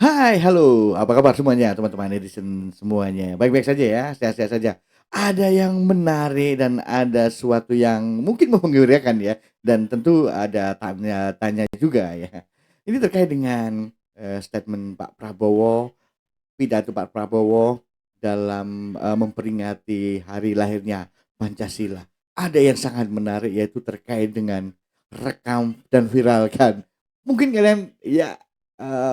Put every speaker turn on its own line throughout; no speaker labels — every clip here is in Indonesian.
Hai, halo, apa kabar semuanya teman-teman netizen semuanya? Baik-baik saja ya, sehat-sehat saja. Ada yang menarik dan ada sesuatu yang mungkin menggerakkan ya, dan tentu ada tanya-tanya juga ya. Ini terkait dengan, statement Pak Prabowo, pidato Pak Prabowo dalam, memperingati hari lahirnya Pancasila. Ada yang sangat menarik yaitu terkait dengan rekam dan viralkan. Mungkin kalian ya,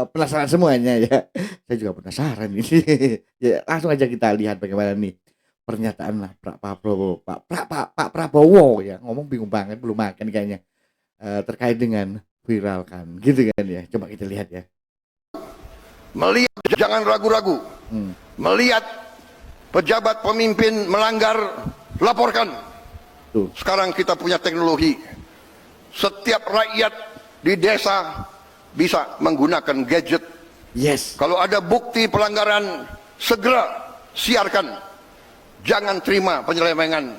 penasaran semuanya ya. Saya juga penasaran ini. Ya langsung aja kita lihat bagaimana nih pernyataan lah Pak Prabowo Pak Prabowo ya, ngomong bingung banget belum makan kayaknya, terkait dengan viralkan gitu kan ya. Coba kita lihat ya.
Melihat, jangan ragu-ragu.
Hmm,
Melihat pejabat pemimpin melanggar, laporkan.
tuh.
Sekarang kita punya teknologi. Setiap rakyat di desa bisa menggunakan gadget.
Yes.
Kalau ada bukti pelanggaran, segera siarkan. Jangan terima penyelewengan.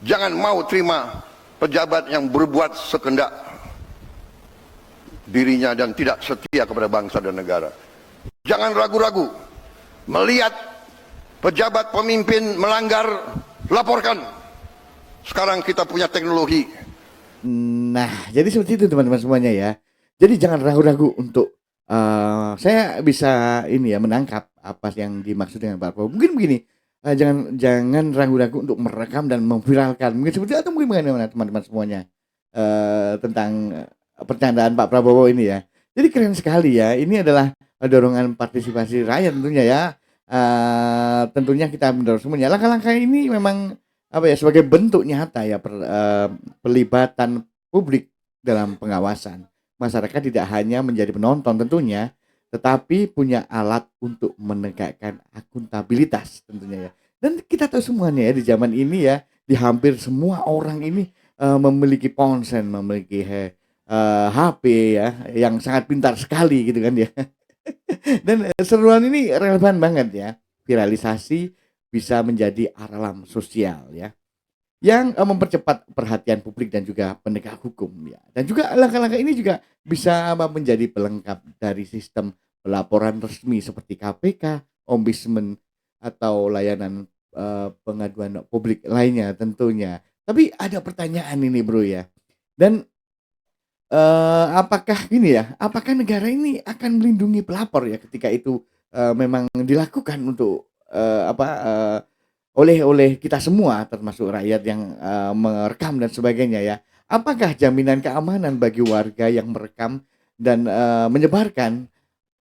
Jangan mau terima pejabat yang berbuat sekendak dirinya dan tidak setia kepada bangsa dan negara. Jangan ragu-ragu. Melihat pejabat pemimpin melanggar, laporkan. Sekarang kita punya teknologi.
Nah, jadi seperti itu teman-teman semuanya ya. Jadi jangan ragu-ragu untuk saya bisa ini ya menangkap apa yang dimaksud dengan Pak Prabowo. Mungkin begini, jangan jangan ragu-ragu untuk merekam dan memviralkan. Mungkin seperti itu atau mungkin bagaimana teman-teman semuanya tentang percandaan Pak Prabowo ini ya. Jadi keren sekali ya. Ini adalah dorongan partisipasi rakyat tentunya ya. Tentunya kita mendorong semuanya. Langkah-langkah ini memang apa ya sebagai bentuk nyata ya pelibatan publik dalam pengawasan. Masyarakat tidak hanya menjadi penonton tentunya, tetapi punya alat untuk menegakkan akuntabilitas tentunya ya. Dan kita tahu semuanya ya di zaman ini ya, di hampir semua orang ini memiliki ponsel, memiliki HP ya yang sangat pintar sekali gitu kan ya. Dan seruan ini relevan banget ya. Viralisasi bisa menjadi alarm sosial ya yang mempercepat perhatian publik dan juga penegak hukum ya. Dan juga langkah-langkah ini juga bisa menjadi pelengkap dari sistem pelaporan resmi seperti KPK, Ombudsman atau layanan pengaduan publik lainnya tentunya. Tapi ada pertanyaan ini Bro ya. Dan apakah gini ya, apakah negara ini akan melindungi pelapor ya ketika itu memang dilakukan untuk oleh kita semua termasuk rakyat yang, merekam dan sebagainya ya. Apakah jaminan keamanan bagi warga yang merekam dan, menyebarkan?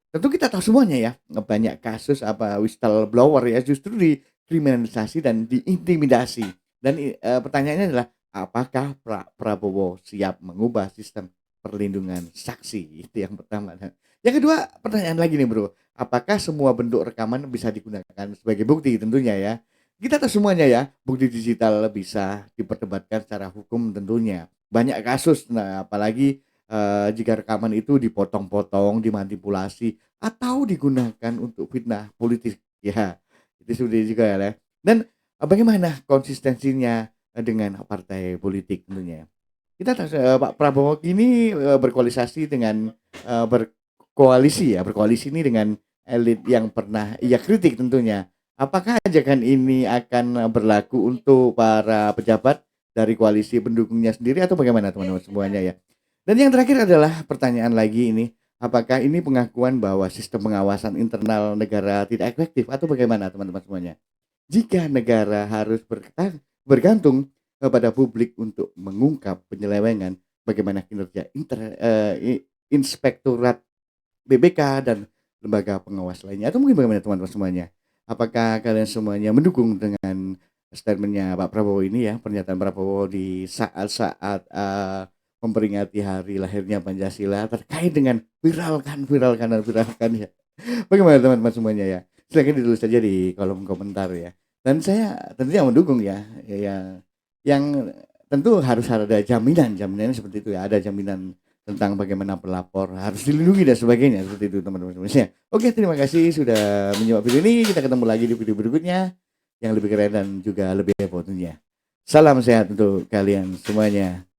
Tentu kita tahu semuanya ya, banyak kasus whistleblower ya justru dikriminalisasi dan diintimidasi. Dan pertanyaannya adalah apakah Prabowo siap mengubah sistem perlindungan saksi? Itu yang pertama. Nah, yang kedua pertanyaan lagi nih Bro, apakah semua bentuk rekaman bisa digunakan sebagai bukti? Tentunya ya. Kita tahu semuanya ya, bukti digital bisa diperdebatkan secara hukum tentunya. Banyak kasus, nah apalagi jika rekaman itu dipotong-potong, dimanipulasi atau digunakan untuk fitnah politik. Ya, itu sudah juga ya. Dan bagaimana konsistensinya dengan partai politik tentunya. Kita tahu Pak Prabowo ini berkoalisasi dengan berkoalisi ini dengan elit yang pernah ia kritik tentunya. Apakah ajakan ini akan berlaku untuk para pejabat dari koalisi pendukungnya sendiri atau bagaimana teman-teman semuanya ya? Dan yang terakhir adalah pertanyaan lagi ini, apakah ini pengakuan bahwa sistem pengawasan internal negara tidak efektif atau bagaimana teman-teman semuanya? Jika negara harus bergantung kepada publik untuk mengungkap penyelewengan, bagaimana kinerja inspektorat BPK dan lembaga pengawas lainnya atau mungkin bagaimana teman-teman semuanya? Apakah kalian semuanya mendukung dengan statementnya Pak Prabowo ini ya, pernyataan Prabowo di saat-saat memperingati hari lahirnya Pancasila terkait dengan viralkan ya. Bagaimana teman-teman semuanya ya? Silahkan ditulis saja di kolom komentar ya. Dan saya tentunya mendukung ya, yang tentu harus ada jaminannya seperti itu ya, ada jaminan tentang bagaimana pelapor harus dilindungi dan sebagainya seperti itu teman-teman semuanya. Oke, terima kasih sudah menyimak video ini. Kita ketemu lagi di video berikutnya yang lebih keren dan juga lebih heboh tentunya. Salam sehat untuk kalian semuanya.